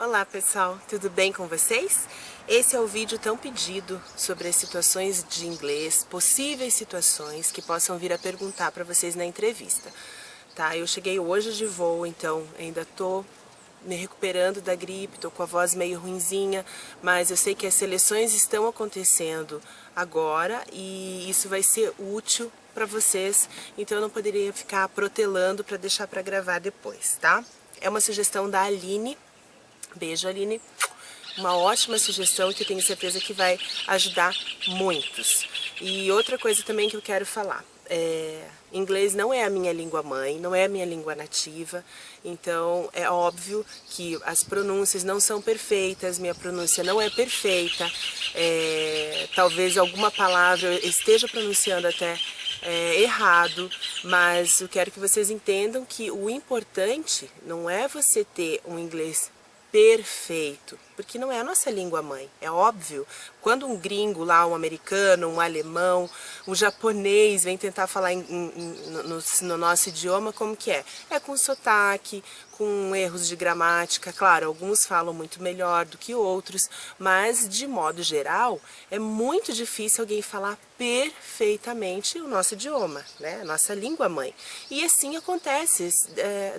Olá pessoal, tudo bem com vocês? Esse é o vídeo tão pedido sobre as situações de inglês, possíveis situações que possam vir a perguntar para vocês na entrevista. Tá, eu cheguei hoje de voo, então ainda tô me recuperando da gripe, tô com a voz meio ruinzinha, mas eu sei que as seleções estão acontecendo agora e isso vai ser útil para vocês, então eu não poderia ficar protelando para deixar para gravar depois, tá? É uma sugestão da Aline. Beijo, Aline. Uma ótima sugestão que eu tenho certeza que vai ajudar muitos. E outra coisa também que eu quero falar. Inglês não é a minha língua mãe, não é a minha língua nativa, então é óbvio que as pronúncias não são perfeitas, minha pronúncia não é perfeita, talvez alguma palavra eu esteja pronunciando até errado, mas eu quero que vocês entendam que o importante não é você ter um inglês perfeito, porque não é a nossa língua mãe, é óbvio. Quando um gringo lá, um americano, um alemão, um japonês vem tentar falar no nosso idioma, como que é? É com sotaque, com erros de gramática, claro, alguns falam muito melhor do que outros, mas de modo geral, é muito difícil alguém falar perfeitamente o nosso idioma, né? A nossa língua mãe. E assim acontece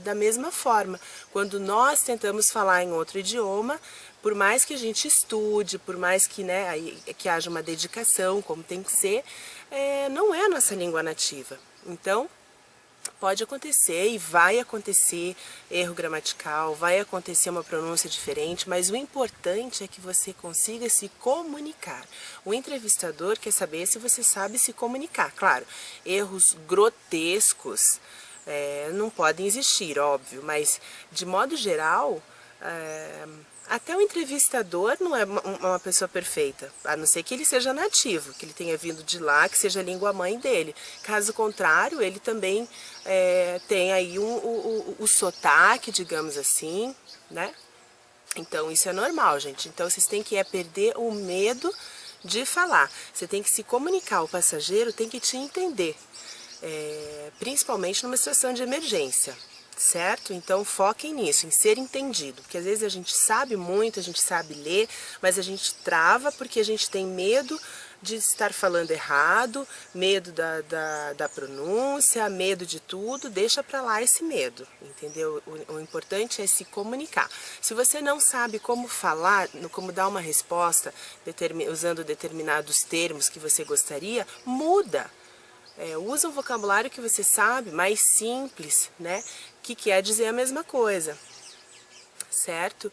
da mesma forma, quando nós tentamos falar em outro idioma, por mais que a gente estude, por mais que, que haja uma dedicação, como tem que ser, não é a nossa língua nativa. Então, pode acontecer e vai acontecer erro gramatical, vai acontecer uma pronúncia diferente, mas o importante é que você consiga se comunicar. O entrevistador quer saber se você sabe se comunicar. Claro, erros grotescos não podem existir, óbvio, mas de modo geral, até o entrevistador não é uma pessoa perfeita, a não ser que ele seja nativo, que ele tenha vindo de lá, que seja a língua mãe dele. Caso contrário, ele também tem aí o sotaque, digamos assim, né? Então isso é normal, gente. Então vocês têm que perder o medo de falar. Você tem que se comunicar, o passageiro tem que te entender, principalmente numa situação de emergência. Certo? Então foquem nisso, em ser entendido, porque às vezes a gente sabe muito, a gente sabe ler, mas a gente trava porque a gente tem medo de estar falando errado, medo da pronúncia, medo de tudo. Deixa pra lá esse medo, entendeu? O importante é se comunicar. Se você não sabe como falar, como dar uma resposta usando determinados termos que você gostaria, muda. Usa um vocabulário que você sabe, mais simples, né? Que quer dizer a mesma coisa, certo?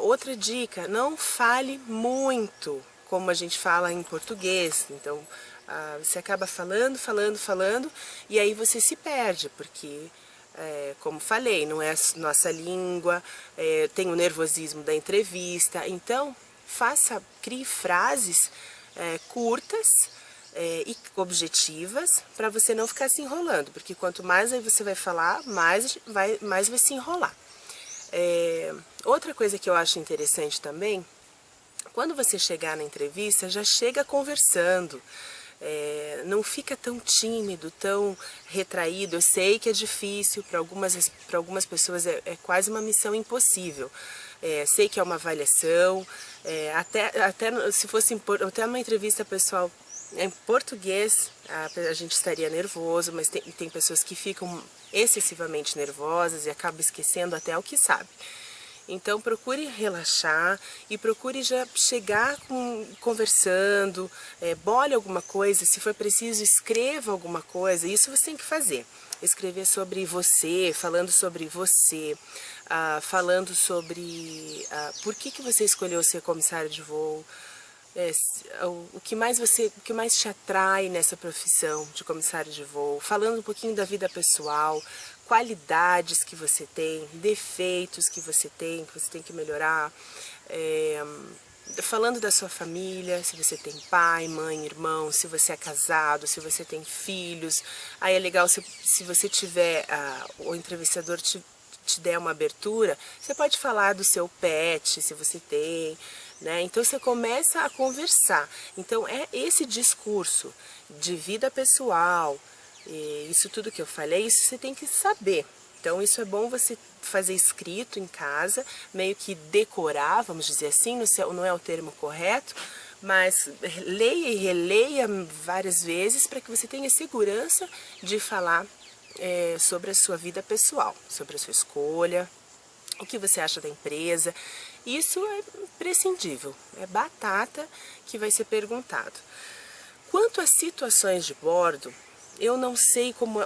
Outra dica, não fale muito, como a gente fala em português. Então, você acaba falando, e aí você se perde, porque, como falei, não é a nossa língua, tem o nervosismo da entrevista. Então, crie frases curtas, e objetivas, para você não ficar se enrolando, porque quanto mais aí você vai falar, mais vai se enrolar. Outra coisa que eu acho interessante também, quando você chegar na entrevista, já chega conversando, não fica tão tímido, tão retraído. Eu sei que é difícil, para algumas pessoas é quase uma missão impossível. Sei que é uma avaliação, até se fosse até uma entrevista pessoal em português, a gente estaria nervoso, mas tem pessoas que ficam excessivamente nervosas e acabam esquecendo até o que sabe. Então procure relaxar e procure já chegar conversando, bole alguma coisa, se for preciso escreva alguma coisa, isso você tem que fazer. Escrever sobre você, falando sobre você, falando sobre por que você escolheu ser comissário de voo, o que mais te atrai nessa profissão de comissário de voo, falando um pouquinho da vida pessoal, qualidades que você tem, defeitos que você tem que melhorar, falando da sua família, se você tem pai, mãe, irmão, se você é casado, se você tem filhos. Aí é legal se você tiver, o entrevistador te der uma abertura, você pode falar do seu pet, se você tem, né? Então você começa a conversar. Então é esse discurso de vida pessoal, isso tudo que eu falei, isso você tem que saber. Então isso é bom você fazer escrito em casa, meio que decorar, vamos dizer assim, não é o termo correto, mas leia e releia várias vezes para que você tenha segurança de falar sobre a sua vida pessoal, sobre a sua escolha, o que você acha da empresa. Isso é imprescindível, é batata que vai ser perguntado. Quanto às situações de bordo, eu não sei como,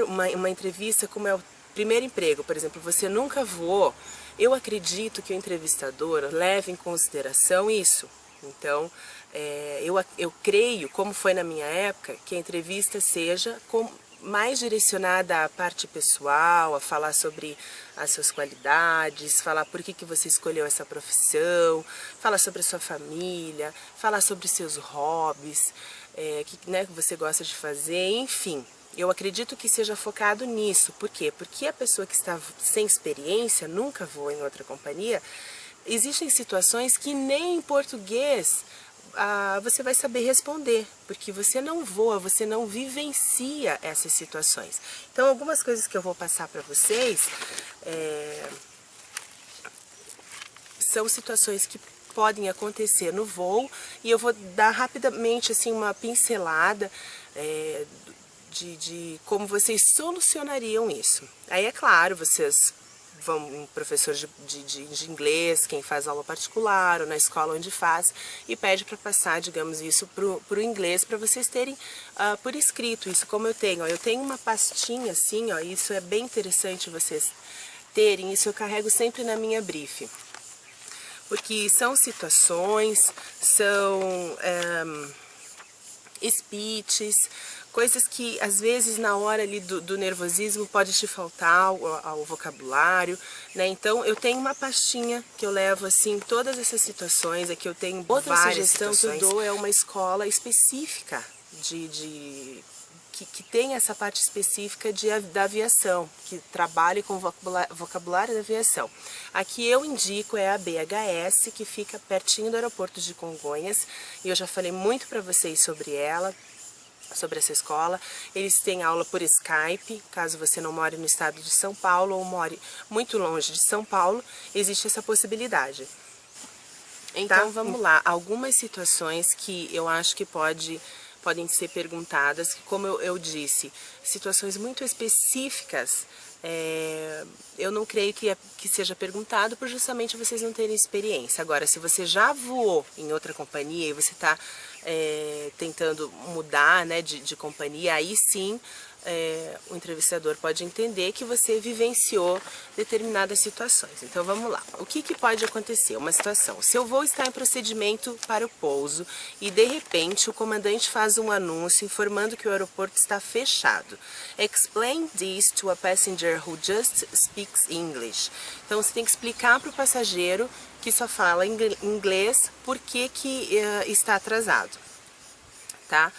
uma entrevista, como é o primeiro emprego, por exemplo, você nunca voou, eu acredito que o entrevistador leve em consideração isso. Então, eu creio, como foi na minha época, que a entrevista seja mais direcionada à parte pessoal, a falar sobre as suas qualidades, falar por que você escolheu essa profissão, falar sobre a sua família, falar sobre seus hobbies, que você gosta de fazer, enfim. Eu acredito que seja focado nisso. Por quê? Porque a pessoa que está sem experiência, nunca voou em outra companhia, existem situações que nem em português você vai saber responder, porque você não voa, você não vivencia essas situações. Então, algumas coisas que eu vou passar para vocês são situações que podem acontecer no voo, e eu vou dar rapidamente assim uma pincelada de como vocês solucionariam isso. Aí, é claro, vocês um professor de inglês, quem faz aula particular, ou na escola onde faz, e pede para passar, digamos, isso para o inglês, para vocês terem por escrito isso, como eu tenho. Ó, eu tenho uma pastinha assim, ó, isso é bem interessante vocês terem, isso eu carrego sempre na minha brief. Porque são situações, são speeches, coisas que às vezes na hora ali do nervosismo pode te faltar ao vocabulário, né? Então eu tenho uma pastinha que eu levo assim todas essas situações. Aqui eu tenho outra sugestão que eu dou, é uma escola específica que tem essa parte específica da aviação, que trabalha com vocabulário da aviação. Aqui eu indico a BHS, que fica pertinho do aeroporto de Congonhas, e eu já falei muito para vocês sobre ela, sobre essa escola. Eles têm aula por Skype, caso você não more no estado de São Paulo ou more muito longe de São Paulo, existe essa possibilidade. Então vamos lá, algumas situações que eu acho que podem ser perguntadas, que como eu disse, situações muito específicas, eu não creio que seja perguntado, por justamente vocês não terem experiência. Agora, se você já voou em outra companhia e você está tentando mudar, né, de companhia, aí sim o entrevistador pode entender que você vivenciou determinadas situações. Então vamos lá. O que pode acontecer? Uma situação. Seu voo está em procedimento para o pouso e de repente o comandante faz um anúncio informando que o aeroporto está fechado. Explain this to a passenger who just speaks English. Então você tem que explicar para o passageiro que só fala inglês por que está atrasado, tá?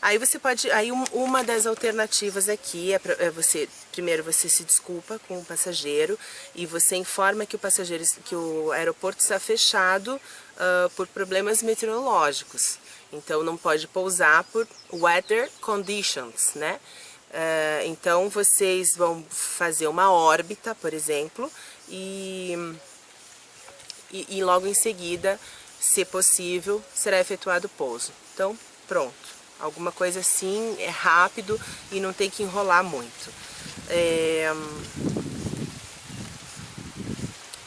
Aí você pode, uma das alternativas aqui primeiro você se desculpa com o passageiro e você informa que o aeroporto está fechado por problemas meteorológicos. Então não pode pousar por weather conditions, né? Então vocês vão fazer uma órbita, por exemplo, e logo em seguida, se possível, será efetuado o pouso. Então, pronto. Alguma coisa assim, é rápido e não tem que enrolar muito.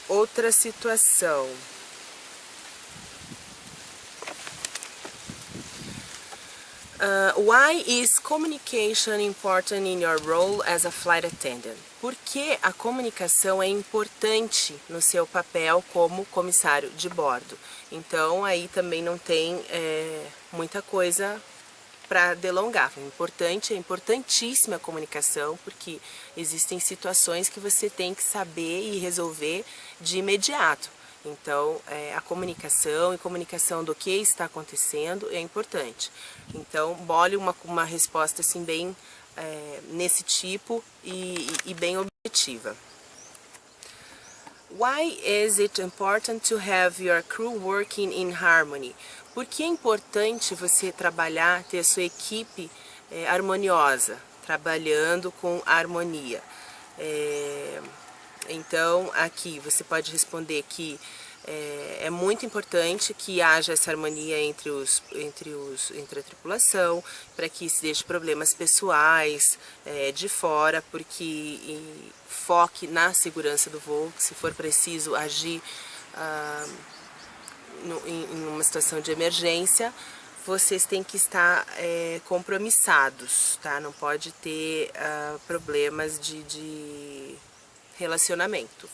Outra situação. Why is communication important in your role as a flight attendant? Por que a comunicação é importante no seu papel como comissário de bordo? Então, aí também não tem muita coisa para delongar. É importantíssima a comunicação, porque existem situações que você tem que saber e resolver de imediato. Então, a comunicação e comunicação do que está acontecendo é importante. Então, bole uma resposta assim bem nesse tipo e bem objetiva. Why is it important to have your crew working in harmony? Por que é importante você ter a sua equipe harmoniosa, trabalhando com harmonia. Então, aqui você pode responder que é muito importante que haja essa harmonia entre a tripulação, para que se deixe problemas pessoais de fora, porque foque na segurança do voo, se for preciso agir em uma situação de emergência, vocês têm que estar compromissados, tá? Não pode ter problemas de relacionamento.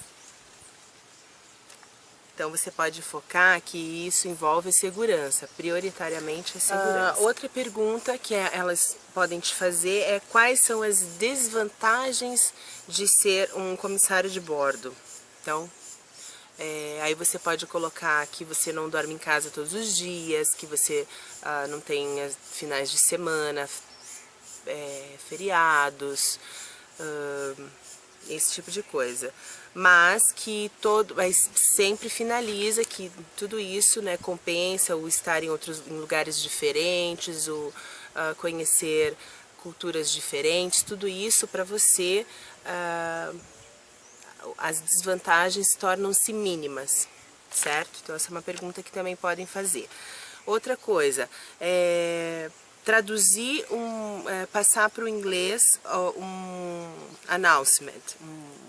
Então você pode focar que isso envolve segurança, prioritariamente a segurança. Outra pergunta que elas podem te fazer é quais são as desvantagens de ser um comissário de bordo. Então, aí você pode colocar que você não dorme em casa todos os dias, que você não tem finais de semana, feriados, esse tipo de coisa. Mas sempre finaliza que tudo isso, né, compensa o estar em lugares diferentes, o conhecer culturas diferentes, tudo isso para você, as desvantagens tornam-se mínimas, certo? Então essa é uma pergunta que também podem fazer. Outra coisa, traduzir, passar para o inglês um announcement,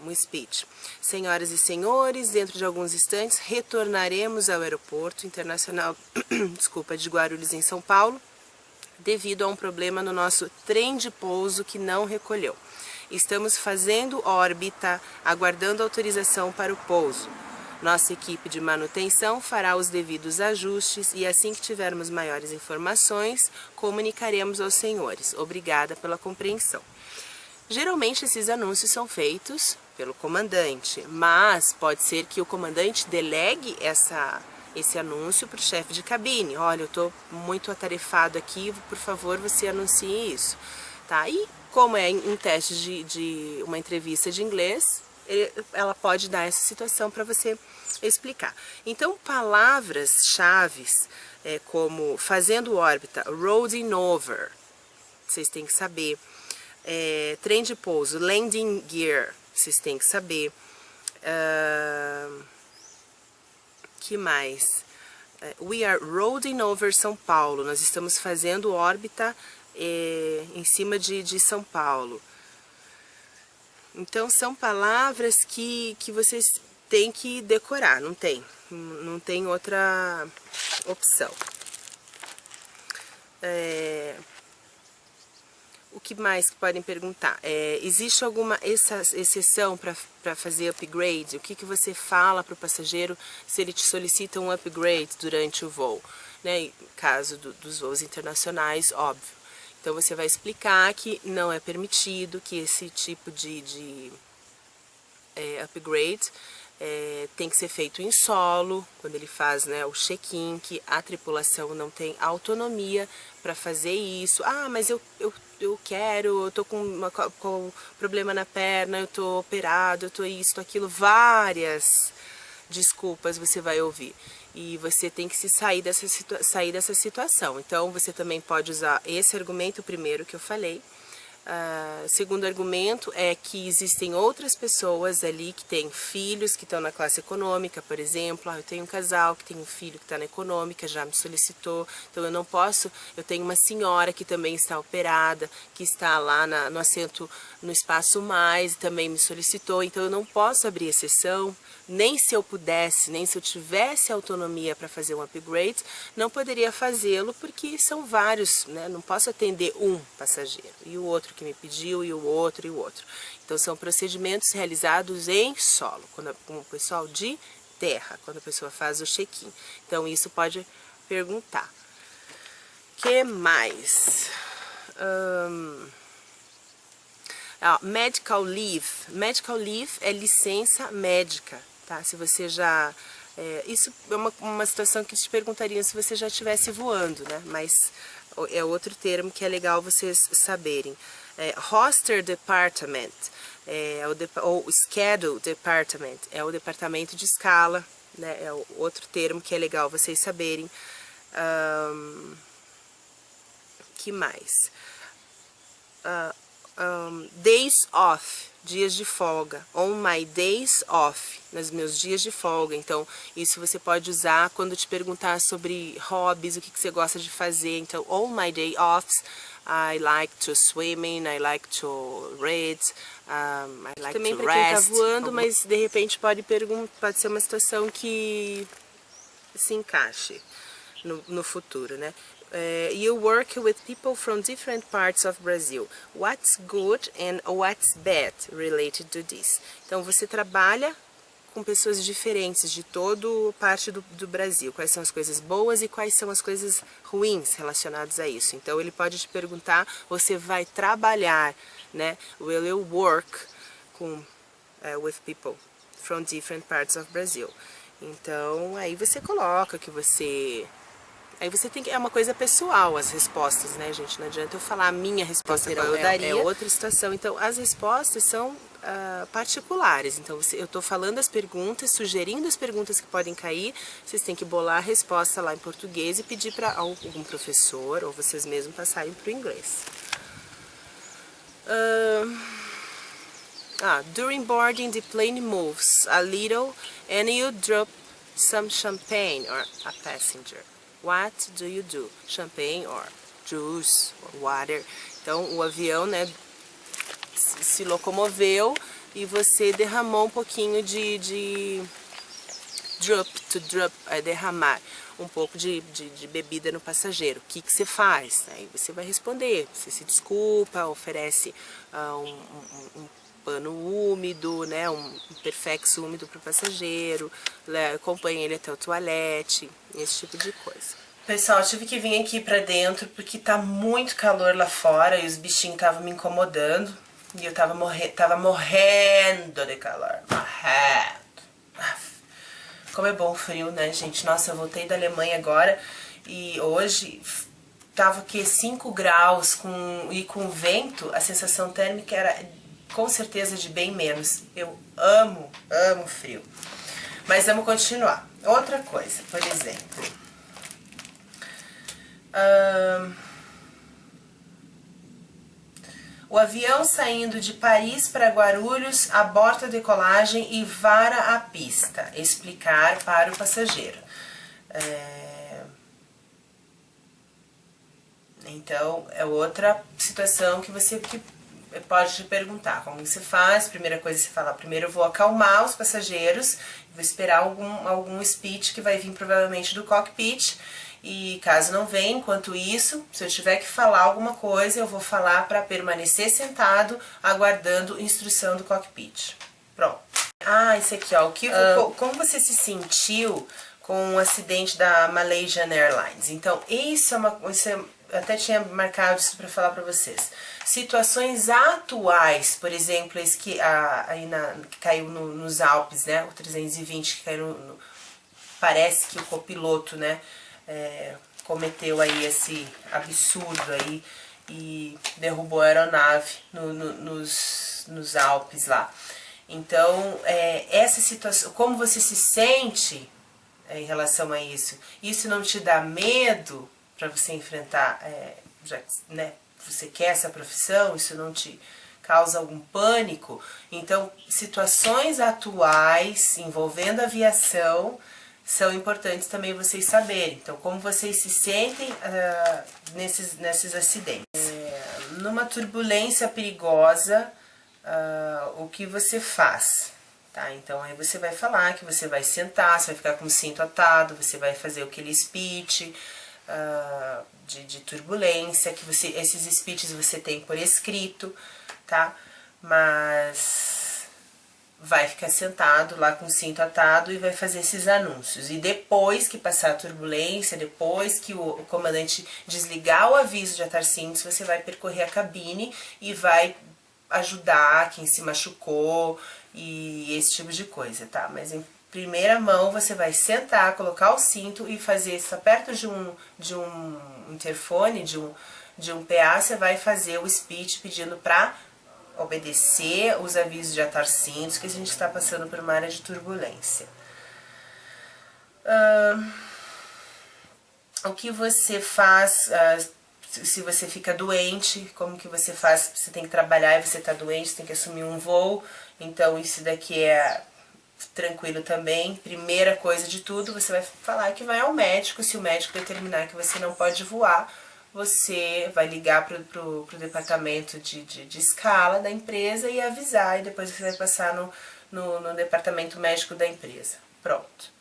um speech. Senhoras e senhores, dentro de alguns instantes retornaremos ao aeroporto internacional de Guarulhos, em São Paulo, devido a um problema no nosso trem de pouso que não recolheu. Estamos fazendo órbita, aguardando autorização para o pouso. Nossa equipe de manutenção fará os devidos ajustes e assim que tivermos maiores informações, comunicaremos aos senhores. Obrigada pela compreensão. Geralmente esses anúncios são feitos pelo comandante, mas pode ser que o comandante delegue esse anúncio para o chefe de cabine. Olha, eu estou muito atarefado aqui, por favor, você anuncie isso. Tá? E como é em teste de uma entrevista de inglês, ela pode dar essa situação para você explicar. Então, palavras-chave como fazendo órbita, rolling over, vocês têm que saber. Trem de pouso, landing gear, vocês têm que saber. Que mais? We are rolling over São Paulo, nós estamos fazendo órbita em cima de São Paulo. Então são palavras que vocês têm que decorar, não tem outra opção. O que mais que podem perguntar? Existe alguma exceção para fazer upgrade? O que você fala para o passageiro se ele te solicita um upgrade durante o voo? Né? Caso dos voos internacionais, óbvio. Então você vai explicar que não é permitido, que esse tipo de upgrade tem que ser feito em solo, quando ele faz, né, o check-in, que a tripulação não tem autonomia para fazer isso. Ah, mas eu quero, eu tô com problema na perna, eu tô operado, eu tô isso, tô aquilo, várias desculpas você vai ouvir. E você tem que sair dessa situação. Então, você também pode usar esse argumento primeiro que eu falei. Segundo argumento é que existem outras pessoas ali que têm filhos que estão na classe econômica, por exemplo. Eu tenho um casal que tem um filho que está na econômica, já me solicitou, então eu não posso. Eu tenho uma senhora que também está operada, que está lá no assento no espaço mais, também me solicitou, então eu não posso abrir exceção. Nem se eu pudesse, nem se eu tivesse autonomia para fazer um upgrade, não poderia fazê-lo porque são vários, né? Não posso atender um passageiro, e o outro que me pediu, e o outro, e o outro. Então são procedimentos realizados em solo, com o pessoal de terra, quando a pessoa faz o check-in. Então isso pode perguntar. Que mais? Medical leave. Medical leave é licença médica. Tá? Se você já... isso é uma situação que te perguntariam se você já estivesse voando, né? Mas é outro termo que é legal vocês saberem. Roster Department, ou Schedule Department, é o departamento de escala, né? É o outro termo que é legal vocês saberem. Que mais? days off, dias de folga. On my days off, nos meus dias de folga. Então, isso você pode usar quando te perguntar sobre hobbies, o que você gosta de fazer. Então, on my day offs, I like to swimming, I like to read, I like também to rest. Também para quem tá voando, mas de repente pode ser uma situação que se encaixe no futuro, né? You work with people from different parts of Brazil. What's good and what's bad related to this? Então você trabalha com pessoas diferentes de toda parte do Brasil. Quais são as coisas boas e quais são as coisas ruins relacionadas a isso. Então ele pode te perguntar, você vai trabalhar, né? Will you work with people from different parts of Brazil? Então aí você coloca que você... Aí você tem que... É uma coisa pessoal as respostas, né, gente? Não adianta eu falar a minha resposta qual eu daria. É outra situação. Então, as respostas são particulares. Então, eu tô falando as perguntas, sugerindo as perguntas que podem cair. Vocês têm que bolar a resposta lá em português e pedir para algum professor ou vocês mesmos passarem para o inglês. During boarding, the plane moves a little and you drop some champagne or a passenger. What do you do? Champagne or juice or water. Então o avião, né, se locomoveu e você derramou um pouquinho de drop, é derramar um pouco de bebida no passageiro. O que você faz? Aí você vai responder. Você se desculpa, oferece um pano úmido, né, um perfex úmido para o passageiro, acompanha ele até o toalete, esse tipo de coisa. Pessoal, eu tive que vir aqui pra dentro porque tá muito calor lá fora e os bichinhos estavam me incomodando e eu tava morrendo de calor, Como é bom o frio, né, gente? Nossa, eu voltei da Alemanha agora e hoje tava aqui 5 graus e com vento, a sensação térmica era com certeza de bem menos. Eu amo frio. Mas vamos continuar. Outra coisa, por exemplo. O avião saindo de Paris para Guarulhos aborta a decolagem e vara a pista. Explicar para o passageiro. Então, é outra situação que você pode te perguntar como você faz. Primeira coisa você fala, primeiro eu vou acalmar os passageiros, vou esperar algum speech que vai vir provavelmente do cockpit, e caso não venha, enquanto isso, se eu tiver que falar alguma coisa, eu vou falar para permanecer sentado, aguardando instrução do cockpit. Pronto. Esse aqui, ó, como você se sentiu com o acidente da Malaysian Airlines? Então, eu até tinha marcado isso para falar para vocês. Situações atuais, por exemplo, esse que caiu nos Alpes, né? O 320 que caiu parece que o copiloto, né, cometeu aí esse absurdo aí e derrubou a aeronave nos Alpes lá. Então, essa situação, como você se sente em relação a isso? Isso não te dá medo para você enfrentar, já que, né, você quer essa profissão, isso não te causa algum pânico? Então, situações atuais envolvendo aviação são importantes também vocês saberem. Então, como vocês se sentem nesses acidentes. Numa turbulência perigosa, o que você faz? Tá? Então, aí você vai falar que você vai sentar, você vai ficar com o cinto atado, você vai fazer aquele speech de turbulência, que esses speeches você tem por escrito, tá? Mas vai ficar sentado lá com o cinto atado e vai fazer esses anúncios. E depois que passar a turbulência, depois que o comandante desligar o aviso de atar cintos, você vai percorrer a cabine e vai ajudar quem se machucou e esse tipo de coisa, tá? Mas em primeira mão você vai sentar, colocar o cinto e fazer isso perto de um interfone, de um PA, você vai fazer o speech pedindo para obedecer os avisos de atar cintos, que a gente está passando por uma área de turbulência. O que você faz se você fica doente, como que você faz? Você tem que trabalhar e você está doente, você tem que assumir um voo, então isso daqui é tranquilo também. Primeira coisa de tudo, você vai falar que vai ao médico. Se o médico determinar que você não pode voar, você vai ligar pro departamento de escala da empresa e avisar, e depois você vai passar no departamento médico da empresa. Pronto.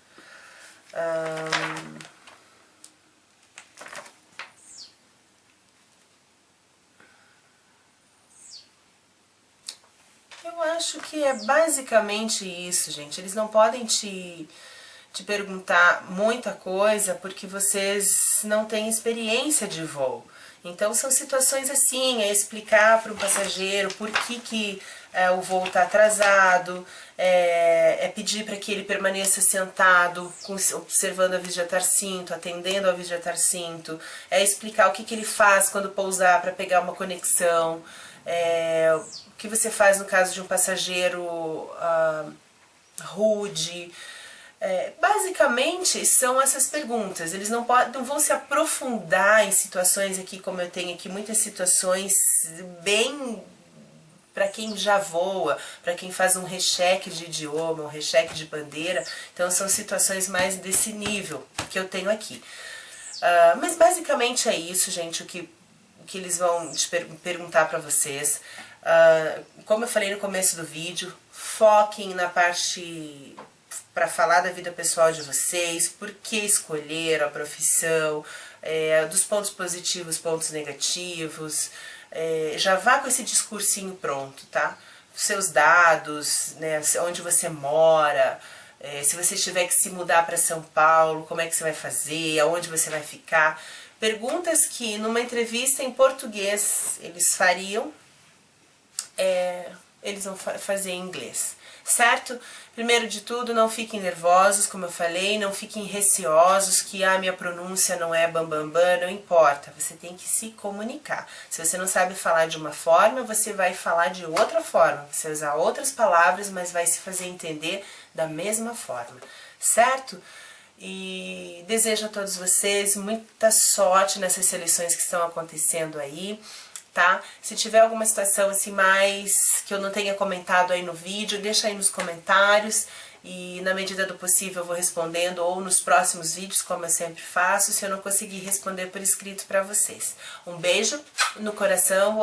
Eu acho que é basicamente isso, gente. Eles não podem te perguntar muita coisa porque vocês não têm experiência de voo. Então são situações assim, é explicar para o passageiro por que o voo está atrasado, é pedir para que ele permaneça sentado, observando o aviso de atar cinto, atendendo ao aviso de atar cinto, é explicar o que ele faz quando pousar para pegar uma conexão, o que você faz no caso de um passageiro rude. Basicamente são essas perguntas. Eles não vão se aprofundar em situações aqui, como eu tenho aqui, muitas situações bem para quem já voa, para quem faz um recheque de idioma, um recheque de bandeira. Então são situações mais desse nível que eu tenho aqui. Mas basicamente é isso, gente, o que eles vão te perguntar para vocês. Como eu falei no começo do vídeo, foquem na parte para falar da vida pessoal de vocês, por que escolheram a profissão, dos pontos positivos, pontos negativos. Já vá com esse discursinho pronto, tá? Seus dados, né, onde você mora, se você tiver que se mudar para São Paulo, como é que você vai fazer, aonde você vai ficar. Perguntas que numa entrevista em português eles fariam, eles vão fazer em inglês, certo? Primeiro de tudo, não fiquem nervosos, como eu falei, não fiquem receosos que a minha pronúncia não é bambambam, não importa, você tem que se comunicar. Se você não sabe falar de uma forma, você vai falar de outra forma, você vai usar outras palavras, mas vai se fazer entender da mesma forma, certo? E desejo a todos vocês muita sorte nessas seleções que estão acontecendo aí, tá? Se tiver alguma situação assim mais que eu não tenha comentado aí no vídeo, deixa aí nos comentários e na medida do possível eu vou respondendo ou nos próximos vídeos, como eu sempre faço, se eu não conseguir responder por escrito para vocês. Um beijo no coração.